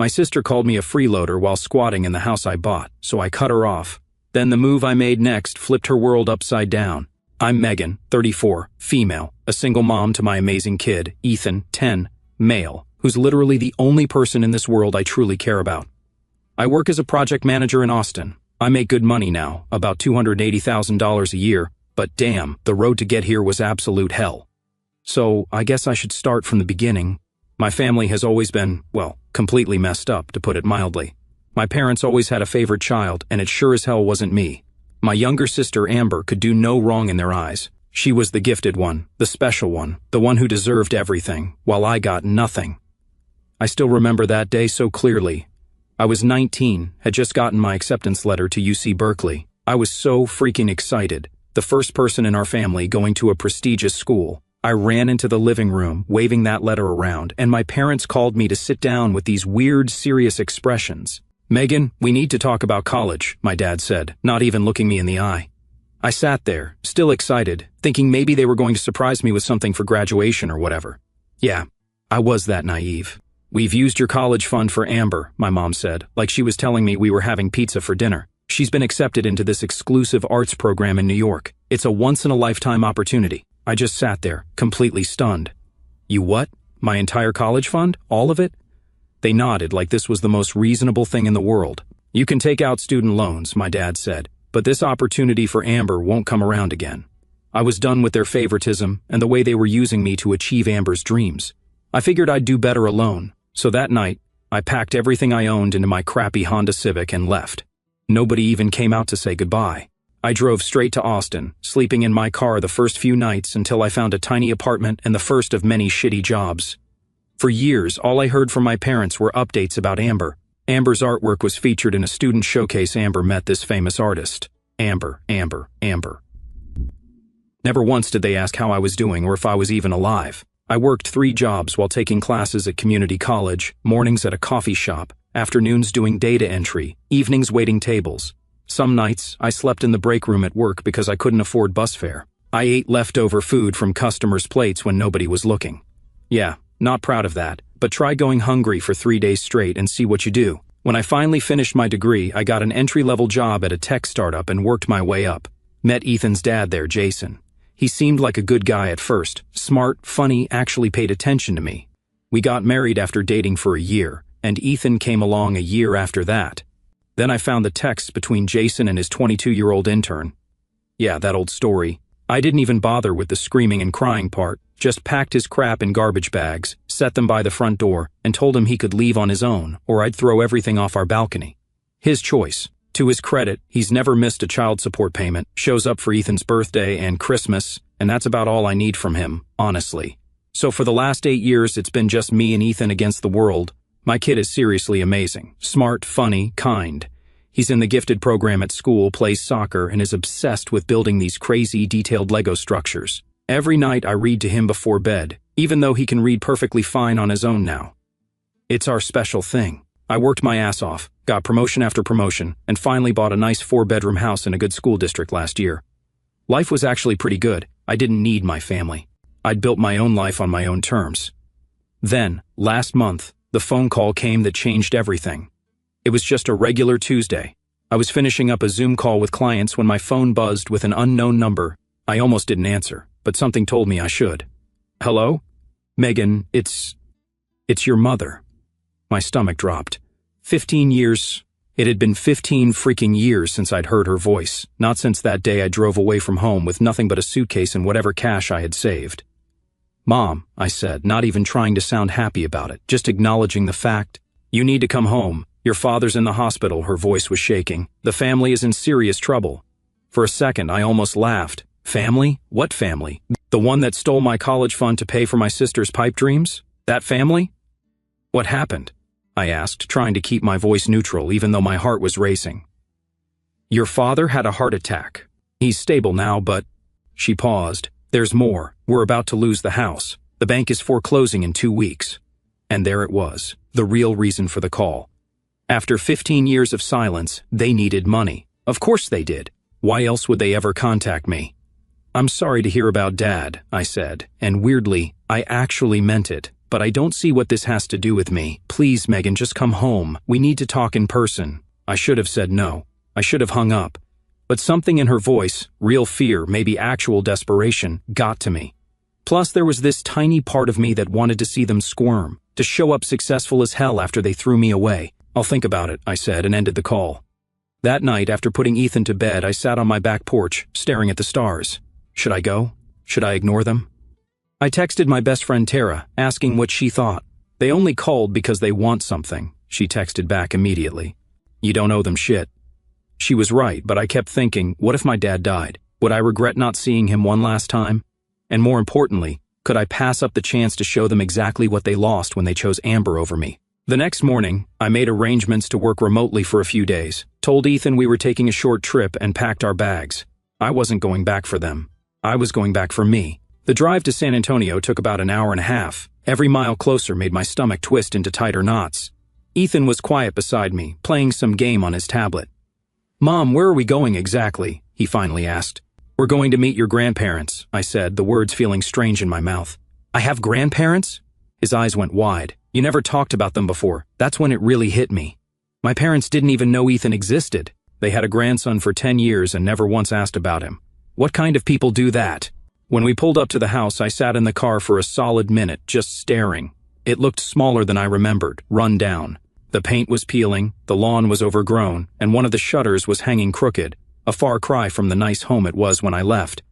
My sister called me a freeloader while squatting in the house I bought, so I cut her off. Then the move I made next flipped her world upside down. I'm Megan, 34, female, a single mom to my amazing kid, Ethan, 10, male, who's literally the only person in this world I truly care about. I work as a project manager in Austin. I make good money now, about $280,000 a year, but damn, the road to get here was absolute hell. So, I guess I should start from the beginning. My family has always been, well, completely messed up, to put it mildly. My parents always had a favorite child, and it sure as hell wasn't me. My younger sister, Amber, could do no wrong in their eyes. She was the gifted one, the special one, the one who deserved everything, while I got nothing. I still remember that day so clearly. I was 19, had just gotten my acceptance letter to UC Berkeley. I was so freaking excited. The first person in our family going to a prestigious school. I ran into the living room, waving that letter around, and my parents called me to sit down with these weird, serious expressions. "Megan, we need to talk about college," my dad said, not even looking me in the eye. I sat there, still excited, thinking maybe they were going to surprise me with something for graduation or whatever. Yeah, I was that naive. "We've used your college fund for Amber," my mom said, like she was telling me we were having pizza for dinner. "She's been accepted into this exclusive arts program in New York. It's a once-in-a-lifetime opportunity." I just sat there, completely stunned. "You what? My entire college fund? All of it?" They nodded like this was the most reasonable thing in the world. "You can take out student loans," my dad said, "but this opportunity for Amber won't come around again." I was done with their favoritism and the way they were using me to achieve Amber's dreams. I figured I'd do better alone, so that night, I packed everything I owned into my crappy Honda Civic and left. Nobody even came out to say goodbye. I drove straight to Austin, sleeping in my car the first few nights until I found a tiny apartment and the first of many shitty jobs. For years, all I heard from my parents were updates about Amber. Amber's artwork was featured in a student showcase. Amber met this famous artist. Amber, Amber, Amber. Never once did they ask how I was doing or if I was even alive. I worked 3 jobs while taking classes at community college, mornings at a coffee shop, afternoons doing data entry, evenings waiting tables. Some nights, I slept in the break room at work because I couldn't afford bus fare. I ate leftover food from customers' plates when nobody was looking. Yeah, not proud of that, but try going hungry for 3 days straight and see what you do. When I finally finished my degree, I got an entry-level job at a tech startup and worked my way up. Met Ethan's dad there, Jason. He seemed like a good guy at first, smart, funny, actually paid attention to me. We got married after dating for a year, and Ethan came along a year after that. Then I found the texts between Jason and his 22-year-old intern. Yeah, that old story. I didn't even bother with the screaming and crying part, just packed his crap in garbage bags, set them by the front door, and told him he could leave on his own, or I'd throw everything off our balcony. His choice. To his credit, he's never missed a child support payment, shows up for Ethan's birthday and Christmas, and that's about all I need from him, honestly. So for the last 8 years, it's been just me and Ethan against the world. My kid is seriously amazing. Smart, funny, kind. He's in the gifted program at school, plays soccer, and is obsessed with building these crazy, detailed Lego structures. Every night I read to him before bed, even though he can read perfectly fine on his own now. It's our special thing. I worked my ass off, got promotion after promotion, and finally bought a nice 4-bedroom house in a good school district last year. Life was actually pretty good. I didn't need my family. I'd built my own life on my own terms. Then, last month, the phone call came that changed everything. It was just a regular Tuesday. I was finishing up a Zoom call with clients when my phone buzzed with an unknown number. I almost didn't answer, but something told me I should. "Hello? Megan, it's your mother." My stomach dropped. 15 years. It had been 15 freaking years since I'd heard her voice, not since that day I drove away from home with nothing but a suitcase and whatever cash I had saved. "Mom," I said, not even trying to sound happy about it, just acknowledging the fact. "You need to come home. Your father's in the hospital," her voice was shaking. "The family is in serious trouble." For a second, I almost laughed. Family? What family? The one that stole my college fund to pay for my sister's pipe dreams? That family? "What happened?" I asked, trying to keep my voice neutral even though my heart was racing. "Your father had a heart attack. He's stable now, but..." She paused. "There's more. We're about to lose the house. The bank is foreclosing in 2 weeks." And there it was, the real reason for the call. After 15 years of silence, they needed money. Of course they did. Why else would they ever contact me? "I'm sorry to hear about Dad," I said, and weirdly, I actually meant it, but I don't see what this has to do with me. Please, Megan, just come home. We need to talk in person. I should have said no. I should have hung up. But something in her voice, real fear, maybe actual desperation, got to me. Plus, there was this tiny part of me that wanted to see them squirm, to show up successful as hell after they threw me away. I'll think about it, I said, and ended the call. That night, after putting Ethan to bed, I sat on my back porch, staring at the stars. Should I go? Should I ignore them? I texted my best friend Tara, asking what she thought. They only called because they want something, she texted back immediately. You don't owe them shit. She was right, but I kept thinking, what if my dad died? Would I regret not seeing him one last time? And more importantly, could I pass up the chance to show them exactly what they lost when they chose Amber over me? The next morning, I made arrangements to work remotely for a few days, told Ethan we were taking a short trip and packed our bags. I wasn't going back for them. I was going back for me. The drive to San Antonio took about an hour and a half. Every mile closer made my stomach twist into tighter knots. Ethan was quiet beside me, playing some game on his tablet. Mom, where are we going exactly? He finally asked. We're going to meet your grandparents, I said, the words feeling strange in my mouth. I have grandparents? His eyes went wide. You never talked about them before. That's when it really hit me. My parents didn't even know Ethan existed. They had a grandson for 10 years and never once asked about him. What kind of people do that? When we pulled up to the house, I sat in the car for a solid minute, just staring. It looked smaller than I remembered, run down. The paint was peeling, the lawn was overgrown, and one of the shutters was hanging crooked, a far cry from the nice home it was when I left.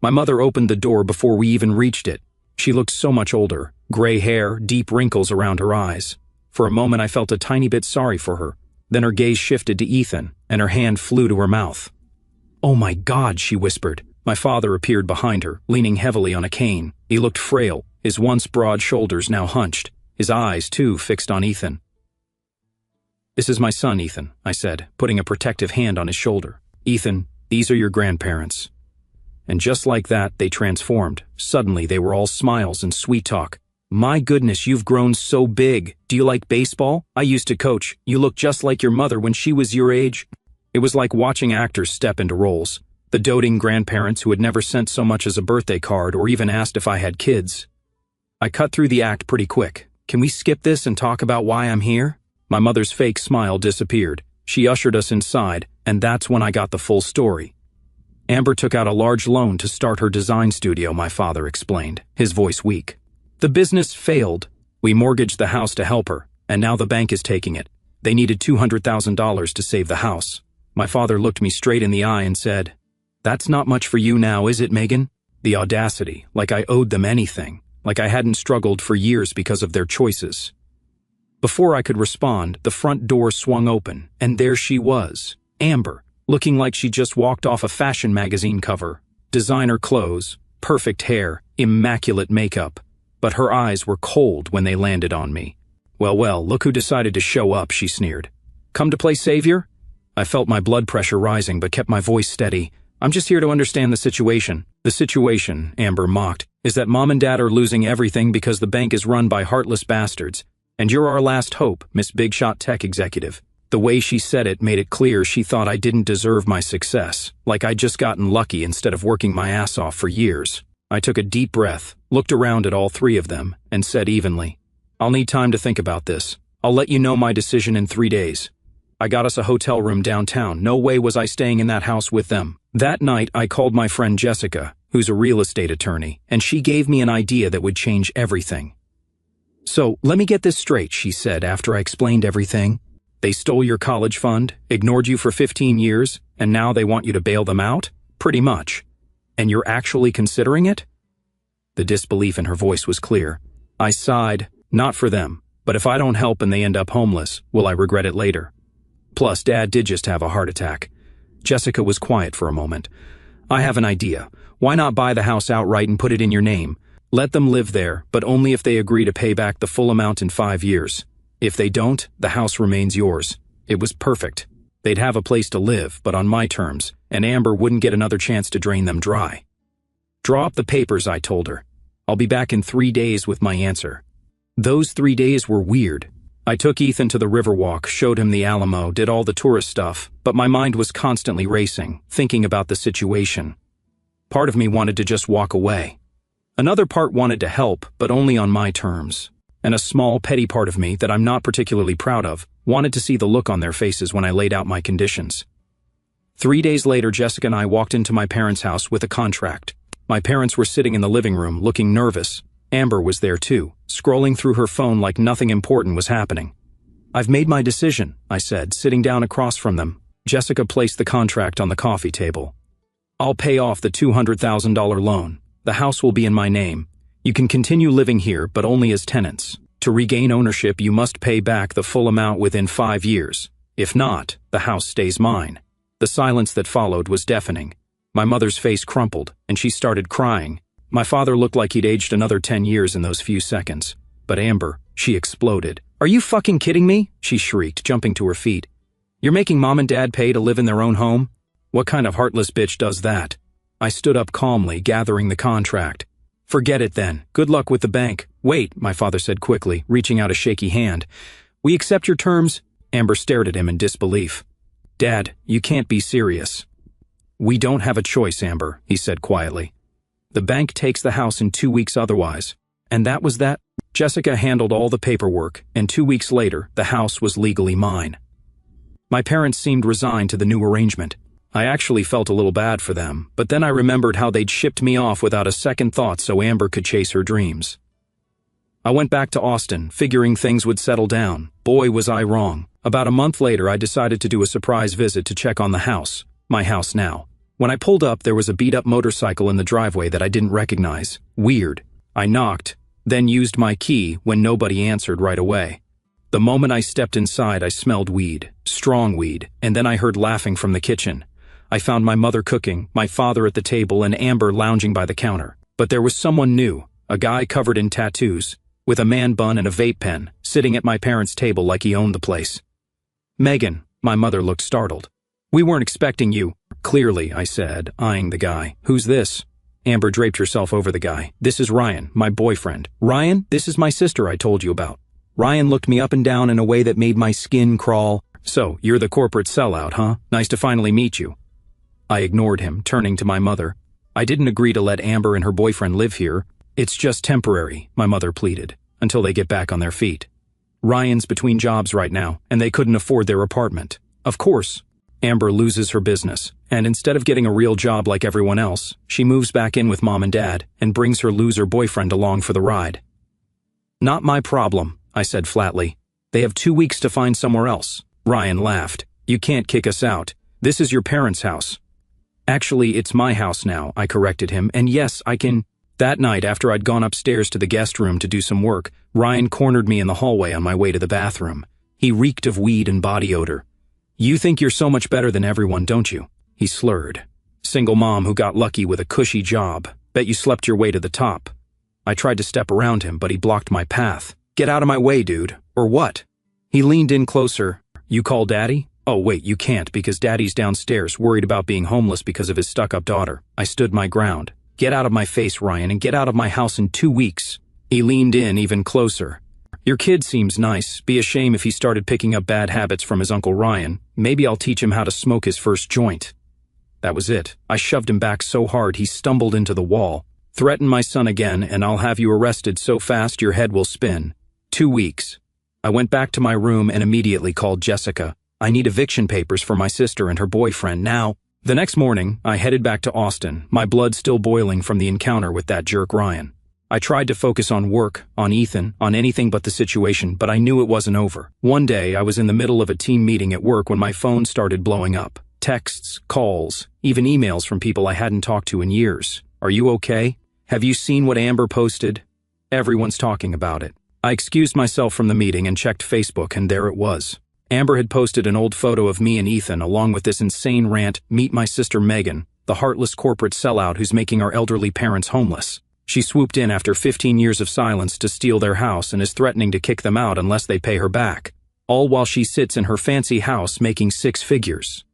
My mother opened the door before we even reached it. She looked so much older, gray hair, deep wrinkles around her eyes. For a moment I felt a tiny bit sorry for her. Then her gaze shifted to Ethan, and her hand flew to her mouth. Oh my God, she whispered. My father appeared behind her, leaning heavily on a cane. He looked frail, his once broad shoulders now hunched, his eyes, too, fixed on Ethan. This is my son, Ethan, I said, putting a protective hand on his shoulder. Ethan, these are your grandparents. And just like that, they transformed. Suddenly, they were all smiles and sweet talk. My goodness, you've grown so big. Do you like baseball? I used to coach. You look just like your mother when she was your age. It was like watching actors step into roles. The doting grandparents who had never sent so much as a birthday card or even asked if I had kids. I cut through the act pretty quick. Can we skip this and talk about why I'm here? My mother's fake smile disappeared. She ushered us inside, and that's when I got the full story. Amber took out a large loan to start her design studio, my father explained, his voice weak. The business failed. We mortgaged the house to help her, and now the bank is taking it. They needed $200,000 to save the house. My father looked me straight in the eye and said, That's not much for you now, is it, Megan? The audacity, like I owed them anything, like I hadn't struggled for years because of their choices. Before I could respond, the front door swung open, and there she was, Amber, looking like she just walked off a fashion magazine cover. Designer clothes, perfect hair, immaculate makeup. But her eyes were cold when they landed on me. Well, look who decided to show up, she sneered. Come to play savior? I felt my blood pressure rising but kept my voice steady. I'm just here to understand the situation. The situation, Amber mocked, is that Mom and Dad are losing everything because the bank is run by heartless bastards. And you're our last hope, Miss Big Shot Tech Executive. The way she said it made it clear she thought I didn't deserve my success, like I'd just gotten lucky instead of working my ass off for years. I took a deep breath, looked around at all three of them, and said evenly, I'll need time to think about this. I'll let you know my decision in 3 days. I got us a hotel room downtown. No way was I staying in that house with them. That night, I called my friend Jessica, who's a real estate attorney, and she gave me an idea that would change everything. So, let me get this straight, she said after I explained everything. They stole your college fund, ignored you for 15 years, and now they want you to bail them out? Pretty much. And you're actually considering it? The disbelief in her voice was clear. I sighed, not for them, but if I don't help and they end up homeless, will I regret it later? Plus, Dad did just have a heart attack. Jessica was quiet for a moment. I have an idea. Why not buy the house outright and put it in your name? Let them live there, but only if they agree to pay back the full amount in 5 years. If they don't, the house remains yours. It was perfect. They'd have a place to live, but on my terms, and Amber wouldn't get another chance to drain them dry. Draw up the papers, I told her. I'll be back in 3 days with my answer. Those 3 days were weird. I took Ethan to the Riverwalk, showed him the Alamo, did all the tourist stuff, but my mind was constantly racing, thinking about the situation. Part of me wanted to just walk away. Another part wanted to help, but only on my terms. and a small, petty part of me that I'm not particularly proud of wanted to see the look on their faces when I laid out my conditions. 3 days later, Jessica and I walked into my parents' house with a contract. My parents were sitting in the living room, looking nervous. Amber was there too, scrolling through her phone like nothing important was happening. "I've made my decision," I said, sitting down across from them. Jessica placed the contract on the coffee table. "I'll pay off the $200,000 loan. The house will be in my name. You can continue living here, but only as tenants. To regain ownership, you must pay back the full amount within 5 years. If not, the house stays mine." The silence that followed was deafening. My mother's face crumpled, and she started crying. My father looked like he'd aged another 10 years in those few seconds. But Amber, she exploded. "Are you fucking kidding me?" she shrieked, jumping to her feet. "You're making Mom and Dad pay to live in their own home? What kind of heartless bitch does that?" I stood up calmly, gathering the contract. "Forget it then. Good luck with the bank." "Wait," my father said quickly, reaching out a shaky hand. "We accept your terms." Amber stared at him in disbelief. "Dad, you can't be serious." "We don't have a choice, Amber," he said quietly. "The bank takes the house in 2 weeks otherwise." And that was that. Jessica handled all the paperwork, and 2 weeks later, the house was legally mine. My parents seemed resigned to the new arrangement. I actually felt a little bad for them, but then I remembered how they'd shipped me off without a second thought so Amber could chase her dreams. I went back to Austin, figuring things would settle down. Boy, was I wrong. About a month later, I decided to do a surprise visit to check on the house. My house now. When I pulled up, there was a beat-up motorcycle in the driveway that I didn't recognize. Weird. I knocked, then used my key when nobody answered right away. The moment I stepped inside, I smelled weed, strong weed, and then I heard laughing from the kitchen. I found my mother cooking, my father at the table, and Amber lounging by the counter. But there was someone new, a guy covered in tattoos, with a man bun and a vape pen, sitting at my parents' table like he owned the place. "Megan," my mother looked startled. "We weren't expecting you." "Clearly," I said, eyeing the guy. "Who's this?" Amber draped herself over the guy. "This is Ryan, my boyfriend." "Ryan, this is my sister I told you about." Ryan looked me up and down in a way that made my skin crawl. "So, you're the corporate sellout, huh? Nice to finally meet you." I ignored him, turning to my mother. "I didn't agree to let Amber and her boyfriend live here. It's just temporary," my mother pleaded, "until they get back on their feet. Ryan's between jobs right now, and they couldn't afford their apartment. Of course, Amber loses her business, and instead of getting a real job like everyone else, she moves back in with Mom and Dad and brings her loser boyfriend along for the ride." "Not my problem," I said flatly. "They have 2 weeks to find somewhere else." Ryan laughed. "You can't kick us out. This is your parents' house." "Actually, it's my house now," I corrected him, "and yes, I can—" That night, after I'd gone upstairs to the guest room to do some work, Ryan cornered me in the hallway on my way to the bathroom. He reeked of weed and body odor. "You think you're so much better than everyone, don't you?" he slurred. "Single mom who got lucky with a cushy job. Bet you slept your way to the top." I tried to step around him, but he blocked my path. "Get out of my way, dude. Or what?" He leaned in closer. "You call Daddy?" "Oh, wait, you can't because Daddy's downstairs, worried about being homeless because of his stuck-up daughter." I stood my ground. "Get out of my face, Ryan, and get out of my house in 2 weeks. He leaned in even closer. "Your kid seems nice. Be a shame if he started picking up bad habits from his Uncle Ryan. Maybe I'll teach him how to smoke his first joint." That was it. I shoved him back so hard he stumbled into the wall. "Threaten my son again, and I'll have you arrested so fast your head will spin. 2 weeks. I went back to my room and immediately called Jessica. "I need eviction papers for my sister and her boyfriend now." The next morning, I headed back to Austin, my blood still boiling from the encounter with that jerk Ryan. I tried to focus on work, on Ethan, on anything but the situation, but I knew it wasn't over. One day, I was in the middle of a team meeting at work when my phone started blowing up. Texts, calls, even emails from people I hadn't talked to in years. "Are you okay? Have you seen what Amber posted?" Everyone's talking about it. I excused myself from the meeting and checked Facebook, and there it was. Amber had posted an old photo of me and Ethan along with this insane rant, "Meet my sister Megan, the heartless corporate sellout who's making our elderly parents homeless. She swooped in after 15 years of silence to steal their house and is threatening to kick them out unless they pay her back. All while she sits in her fancy house making 6 figures.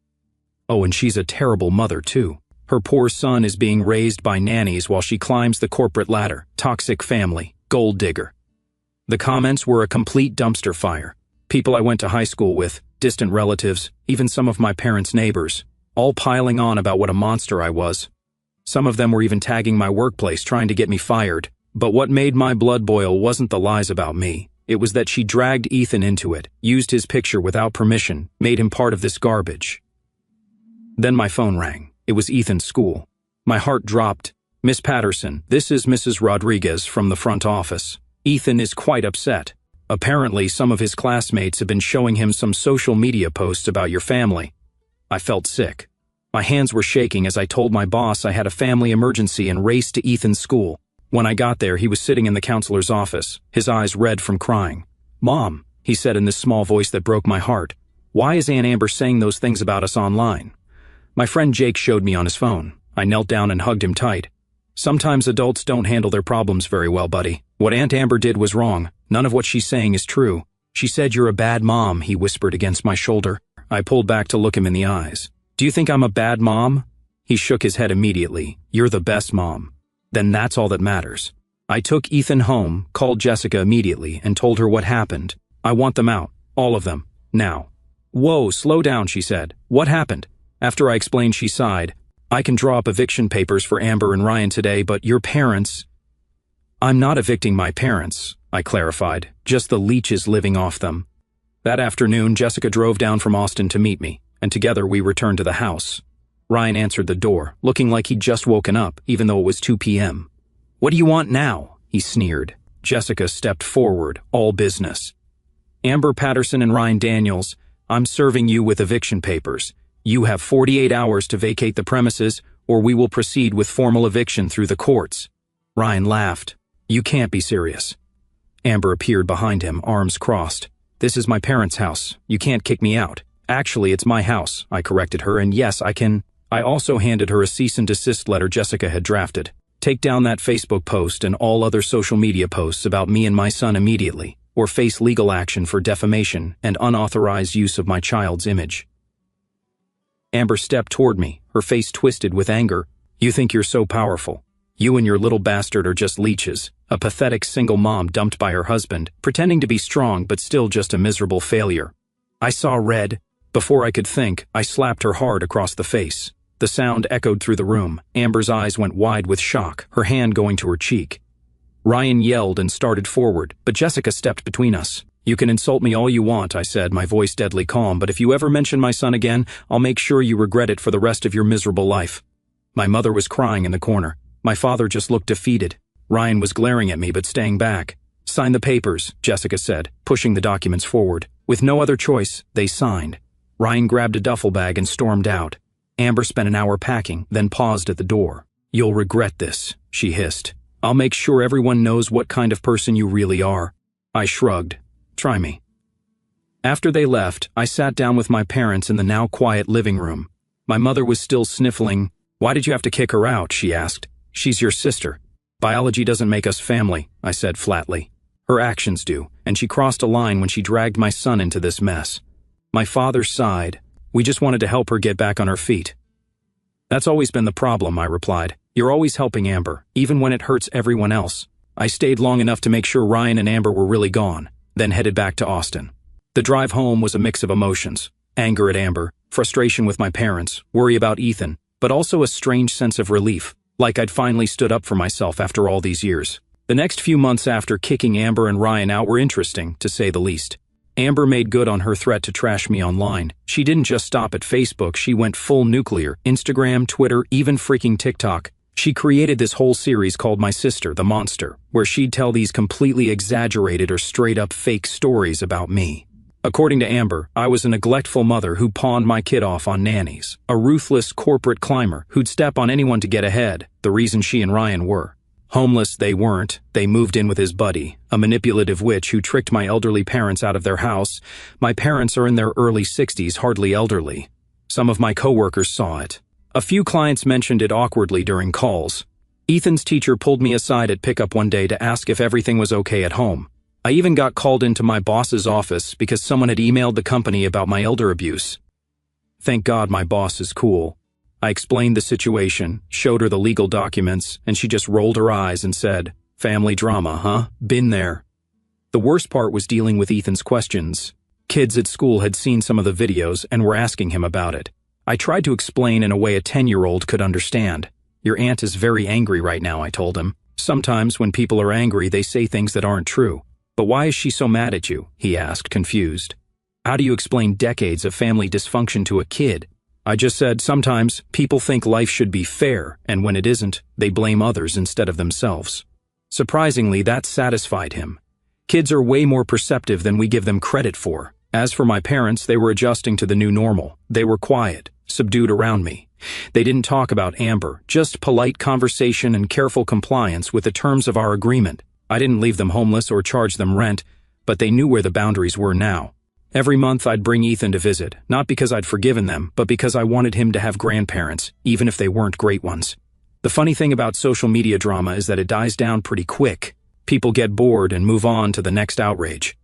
Oh, and she's a terrible mother too. Her poor son is being raised by nannies while she climbs the corporate ladder. Toxic family, gold digger." The comments were a complete dumpster fire. People I went to high school with, distant relatives, even some of my parents' neighbors, all piling on about what a monster I was. Some of them were even tagging my workplace trying to get me fired. But what made my blood boil wasn't the lies about me. It was that she dragged Ethan into it, used his picture without permission, made him part of this garbage. Then my phone rang. It was Ethan's school. My heart dropped. "Miss Patterson, this is Mrs. Rodriguez from the front office. Ethan is quite upset. Apparently, some of his classmates have been showing him some social media posts about your family." I felt sick. My hands were shaking as I told my boss I had a family emergency and raced to Ethan's school. When I got there, he was sitting in the counselor's office, his eyes red from crying. "Mom," he said in this small voice that broke my heart, "why is Aunt Amber saying those things about us online?" My friend Jake showed me on his phone. I knelt down and hugged him tight. "Sometimes adults don't handle their problems very well, buddy. What Aunt Amber did was wrong. None of what she's saying is true. She said you're a bad mom," he whispered against my shoulder. I pulled back to look him in the eyes. "Do you think I'm a bad mom?" He shook his head immediately. "You're the best mom." "Then that's all that matters." I took Ethan home, called Jessica immediately, and told her what happened. "I want them out. All of them. Now." "Whoa, slow down," she said. "What happened?" After I explained, she sighed. "I can draw up eviction papers for Amber and Ryan today, but your parents—" "I'm not evicting my parents," I clarified, "just the leeches living off them." That afternoon, Jessica drove down from Austin to meet me, and together we returned to the house. Ryan answered the door, looking like he'd just woken up, even though it was 2 p.m. "What do you want now?" he sneered. Jessica stepped forward, all business. "Amber Patterson and Ryan Daniels, I'm serving you with eviction papers. You have 48 hours to vacate the premises, or we will proceed with formal eviction through the courts." Ryan laughed. "You can't be serious." Amber appeared behind him, arms crossed. "This is my parents' house. You can't kick me out." "Actually, it's my house," I corrected her, "and yes, I can—" I also handed her a cease and desist letter Jessica had drafted. "Take down that Facebook post and all other social media posts about me and my son immediately, or face legal action for defamation and unauthorized use of my child's image." Amber stepped toward me, her face twisted with anger. "You think you're so powerful. You and your little bastard are just leeches, a pathetic single mom dumped by her husband, pretending to be strong but still just a miserable failure." I saw red. Before I could think, I slapped her hard across the face. The sound echoed through the room. Amber's eyes went wide with shock, her hand going to her cheek. Ryan yelled and started forward, but Jessica stepped between us. "You can insult me all you want," I said, my voice deadly calm, "but if you ever mention my son again, I'll make sure you regret it for the rest of your miserable life." My mother was crying in the corner. My father just looked defeated. Ryan was glaring at me but staying back. "Sign the papers," Jessica said, pushing the documents forward. With no other choice, they signed. Ryan grabbed a duffel bag and stormed out. Amber spent an hour packing, then paused at the door. "You'll regret this," she hissed. "I'll make sure everyone knows what kind of person you really are." I shrugged. "Try me." After they left, I sat down with my parents in the now quiet living room. My mother was still sniffling. "Why did you have to kick her out?" she asked. "She's your sister." "Biology doesn't make us family," I said flatly. "Her actions do, and she crossed a line when she dragged my son into this mess." My father sighed. "We just wanted to help her get back on her feet." "That's always been the problem," I replied. "You're always helping Amber, even when it hurts everyone else." I stayed long enough to make sure Ryan and Amber were really gone, then headed back to Austin. The drive home was a mix of emotions: anger at Amber, frustration with my parents, worry about Ethan, but also a strange sense of relief, like I'd finally stood up for myself after all these years. The next few months after kicking Amber and Ryan out were interesting, to say the least. Amber made good on her threat to trash me online. She didn't just stop at Facebook, she went full nuclear. Instagram, Twitter, even freaking TikTok. She created this whole series called My Sister, the Monster, where she'd tell these completely exaggerated or straight-up fake stories about me. According to Amber, I was a neglectful mother who pawned my kid off on nannies, a ruthless corporate climber who'd step on anyone to get ahead, the reason she and Ryan were. Homeless they weren't, they moved in with his buddy, a manipulative witch who tricked my elderly parents out of their house. My parents are in their early 60s, hardly elderly. Some of my coworkers saw it. A few clients mentioned it awkwardly during calls. Ethan's teacher pulled me aside at pickup one day to ask if everything was okay at home. I even got called into my boss's office because someone had emailed the company about my elder abuse. Thank God my boss is cool. I explained the situation, showed her the legal documents, and she just rolled her eyes and said, "Family drama, huh? Been there." The worst part was dealing with Ethan's questions. Kids at school had seen some of the videos and were asking him about it. I tried to explain in a way a 10-year-old could understand. "Your aunt is very angry right now," I told him. Sometimes when people are angry, they say things that aren't true. But why is she so mad at you? He asked, confused. How do you explain decades of family dysfunction to a kid? I just said sometimes people think life should be fair, and when it isn't, they blame others instead of themselves. Surprisingly, that satisfied him. Kids are way more perceptive than we give them credit for. As for my parents, they were adjusting to the new normal. They were quiet, subdued around me. They didn't talk about Amber, just polite conversation and careful compliance with the terms of our agreement. I didn't leave them homeless or charge them rent, but they knew where the boundaries were now. Every month I'd bring Ethan to visit, not because I'd forgiven them, but because I wanted him to have grandparents, even if they weren't great ones. The funny thing about social media drama is that it dies down pretty quick. People get bored and move on to the next outrage.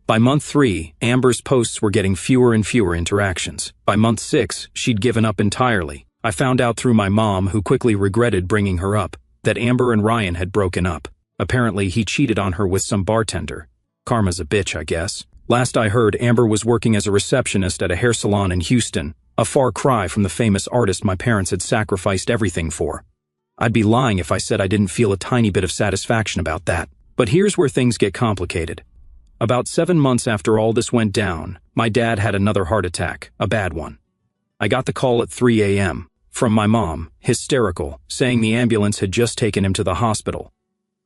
By month 3, Amber's posts were getting fewer and fewer interactions. By month 6, she'd given up entirely. I found out through my mom, who quickly regretted bringing her up, that Amber and Ryan had broken up. Apparently, he cheated on her with some bartender. Karma's a bitch, I guess. Last I heard, Amber was working as a receptionist at a hair salon in Houston, a far cry from the famous artist my parents had sacrificed everything for. I'd be lying if I said I didn't feel a tiny bit of satisfaction about that. But here's where things get complicated. About 7 months after all this went down, my dad had another heart attack, a bad one. I got the call at 3 a.m. from my mom, hysterical, saying the ambulance had just taken him to the hospital.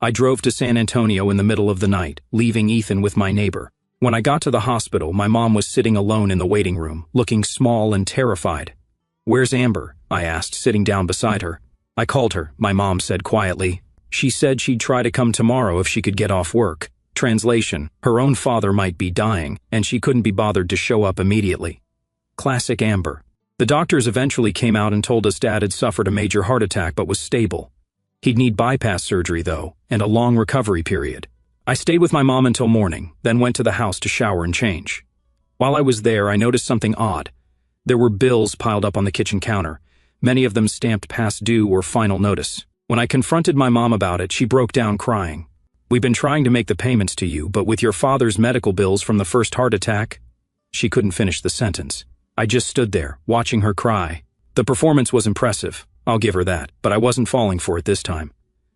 I drove to San Antonio in the middle of the night, leaving Ethan with my neighbor. When I got to the hospital, my mom was sitting alone in the waiting room, looking small and terrified. "Where's Amber?" I asked, sitting down beside her. "I called her," my mom said quietly. "She said she'd try to come tomorrow if she could get off work." Translation: her own father might be dying, and she couldn't be bothered to show up immediately. Classic Amber. The doctors eventually came out and told us Dad had suffered a major heart attack but was stable. He'd need bypass surgery, though, and a long recovery period. I stayed with my mom until morning, then went to the house to shower and change. While I was there, I noticed something odd. There were bills piled up on the kitchen counter, many of them stamped past due or final notice. When I confronted my mom about it, she broke down crying. "We've been trying to make the payments to you, but with your father's medical bills from the first heart attack..." She couldn't finish the sentence. I just stood there, watching her cry. The performance was impressive, I'll give her that, but I wasn't falling for it this time.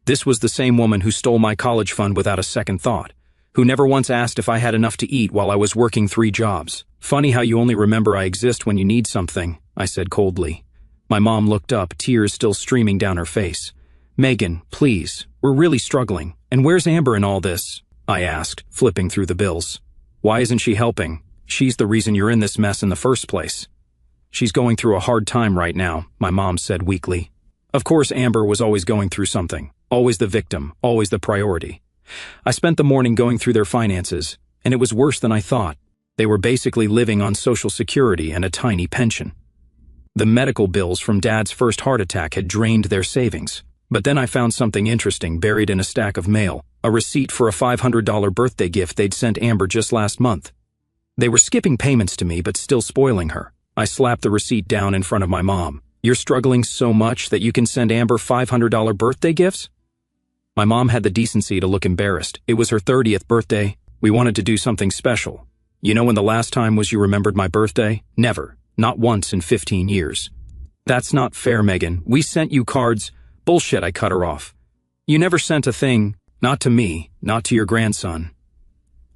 This was the same woman who stole my college fund without a second thought, who never once asked if I had enough to eat while I was working 3 jobs. "Funny how you only remember I exist when you need something," I said coldly. My mom looked up, tears still streaming down her face. "Megan, please, we're really struggling. And where's Amber in all this?" I asked, flipping through the bills. "Why isn't she helping? She's the reason you're in this mess in the first place." "She's going through a hard time right now," my mom said weakly. Of course, Amber was always going through something. Always the victim, always the priority. I spent the morning going through their finances, and it was worse than I thought. They were basically living on Social Security and a tiny pension. The medical bills from Dad's first heart attack had drained their savings. But then I found something interesting buried in a stack of mail, a receipt for a $500 birthday gift they'd sent Amber just last month. They were skipping payments to me but still spoiling her. I slapped the receipt down in front of my mom. "You're struggling so much that you can send Amber $500 birthday gifts?" My mom had the decency to look embarrassed. It was her 30th birthday. We wanted to do something special. "You know when the last time was you remembered my birthday? Never. Not once in 15 years. "That's not fair, Megan. We sent you cards." "Bullshit," I cut her off. "You never sent a thing. Not to me, not to your grandson."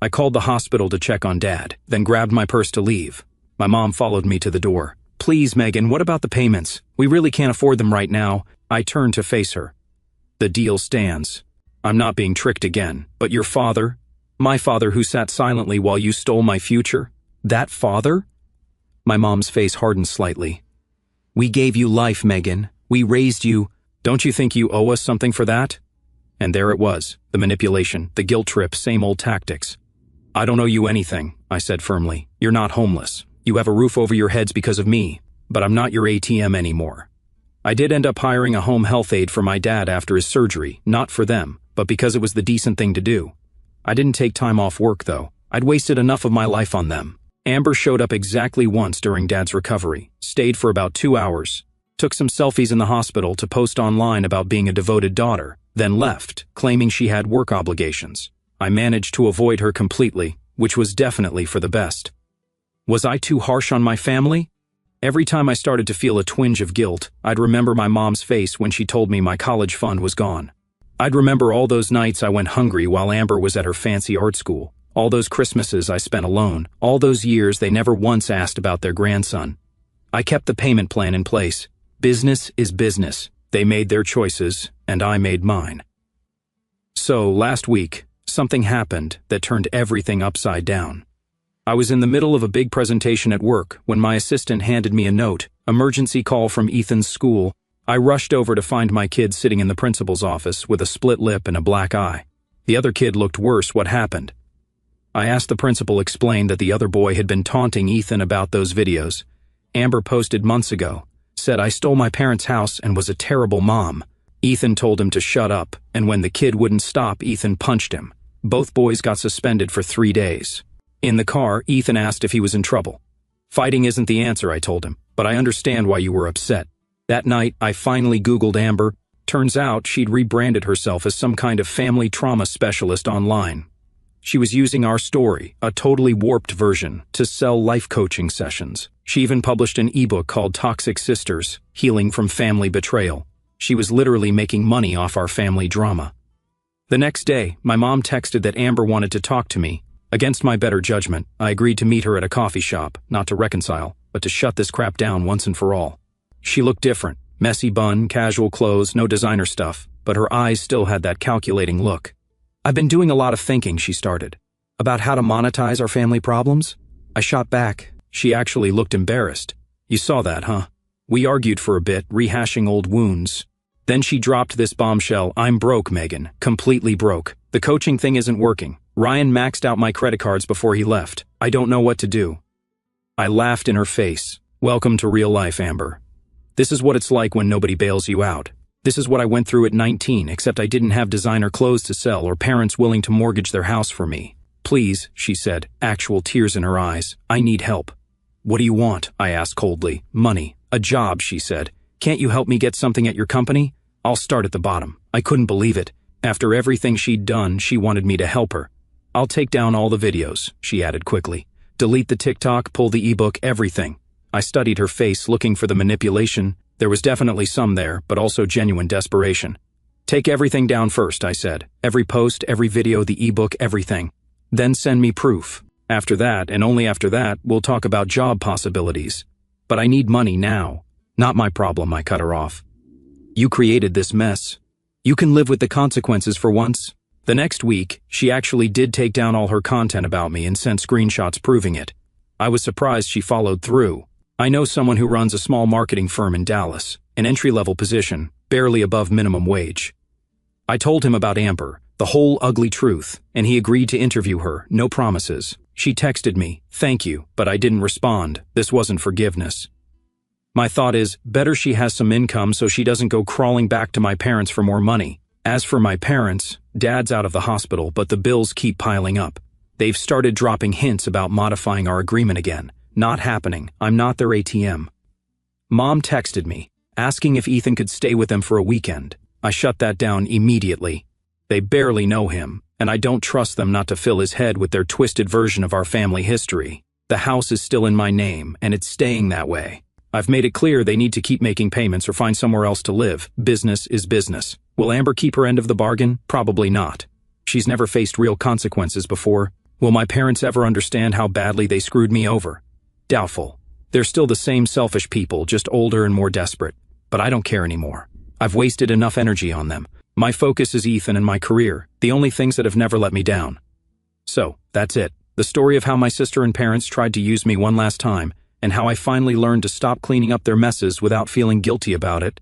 I called the hospital to check on Dad, then grabbed my purse to leave. My mom followed me to the door. "Please, Megan, what about the payments? We really can't afford them right now." I turned to face her. "The deal stands. I'm not being tricked again. But your father? My father who sat silently while you stole my future? That father?" My mom's face hardened slightly. "We gave you life, Megan. We raised you. Don't you think you owe us something for that?" And there it was, the manipulation, the guilt trip, same old tactics. "I don't owe you anything," I said firmly. "You're not homeless. You have a roof over your heads because of me, but I'm not your ATM anymore." I did end up hiring a home health aide for my dad after his surgery, not for them, but because it was the decent thing to do. I didn't take time off work, though. I'd wasted enough of my life on them. Amber showed up exactly once during Dad's recovery, stayed for about 2 hours, took some selfies in the hospital to post online about being a devoted daughter, then left, claiming she had work obligations. I managed to avoid her completely, which was definitely for the best. Was I too harsh on my family? Every time I started to feel a twinge of guilt, I'd remember my mom's face when she told me my college fund was gone. I'd remember all those nights I went hungry while Amber was at her fancy art school, all those Christmases I spent alone, all those years they never once asked about their grandson. I kept the payment plan in place. Business is business. They made their choices, and I made mine. So, last week, something happened that turned everything upside down. I was in the middle of a big presentation at work when my assistant handed me a note, emergency call from Ethan's school. I rushed over to find my kid sitting in the principal's office with a split lip and a black eye. The other kid looked worse. What happened? I asked the principal, explained that the other boy had been taunting Ethan about those videos. Amber posted months ago, said I stole my parents' house and was a terrible mom. Ethan told him to shut up, and when the kid wouldn't stop, Ethan punched him. Both boys got suspended for 3 days. In the car, Ethan asked if he was in trouble. Fighting isn't the answer, I told him, but I understand why you were upset. That night, I finally Googled Amber. Turns out she'd rebranded herself as some kind of family trauma specialist online. She was using our story, a totally warped version, to sell life coaching sessions. She even published an ebook called Toxic Sisters, Healing from Family Betrayal. She was literally making money off our family drama. The next day, my mom texted that Amber wanted to talk to me. Against my better judgment, I agreed to meet her at a coffee shop, not to reconcile, but to shut this crap down once and for all. She looked different. Messy bun, casual clothes, no designer stuff, but her eyes still had that calculating look. I've been doing a lot of thinking, she started. About how to monetize our family problems? I shot back. She actually looked embarrassed. You saw that, huh? We argued for a bit, rehashing old wounds. Then she dropped this bombshell. I'm broke, Megan. Completely broke. The coaching thing isn't working. Ryan maxed out my credit cards before he left. I don't know what to do. I laughed in her face. Welcome to real life, Amber. This is what it's like when nobody bails you out. This is what I went through at 19, except I didn't have designer clothes to sell or parents willing to mortgage their house for me. Please, she said, actual tears in her eyes. I need help. What do you want? I asked coldly. Money. A job, she said. Can't you help me get something at your company? I'll start at the bottom. I couldn't believe it. After everything she'd done, she wanted me to help her. I'll take down all the videos, she added quickly. Delete the TikTok, pull the ebook, everything. I studied her face, looking for the manipulation. There was definitely some there, but also genuine desperation. Take everything down first, I said. Every post, every video, the ebook, everything. Then send me proof. After that, and only after that, we'll talk about job possibilities. But I need money now. Not my problem, I cut her off. You created this mess. You can live with the consequences for once. The next week, she actually did take down all her content about me and sent screenshots proving it. I was surprised she followed through. I know someone who runs a small marketing firm in Dallas, an entry-level position, barely above minimum wage. I told him about Amber, the whole ugly truth, and he agreed to interview her, no promises. She texted me, thank you, but I didn't respond. This wasn't forgiveness. My thought is, better she has some income so she doesn't go crawling back to my parents for more money. As for my parents, Dad's out of the hospital, but the bills keep piling up. They've started dropping hints about modifying our agreement again. Not happening. I'm not their ATM. Mom texted me, asking if Ethan could stay with them for a weekend. I shut that down immediately. They barely know him, and I don't trust them not to fill his head with their twisted version of our family history. The house is still in my name, and it's staying that way. I've made it clear they need to keep making payments or find somewhere else to live. Business is business. Will Amber keep her end of the bargain? Probably not. She's never faced real consequences before. Will my parents ever understand how badly they screwed me over? Doubtful. They're still the same selfish people, just older and more desperate. But I don't care anymore. I've wasted enough energy on them. My focus is Ethan and my career, the only things that have never let me down. So, that's it. The story of how my sister and parents tried to use me one last time, and how I finally learned to stop cleaning up their messes without feeling guilty about it.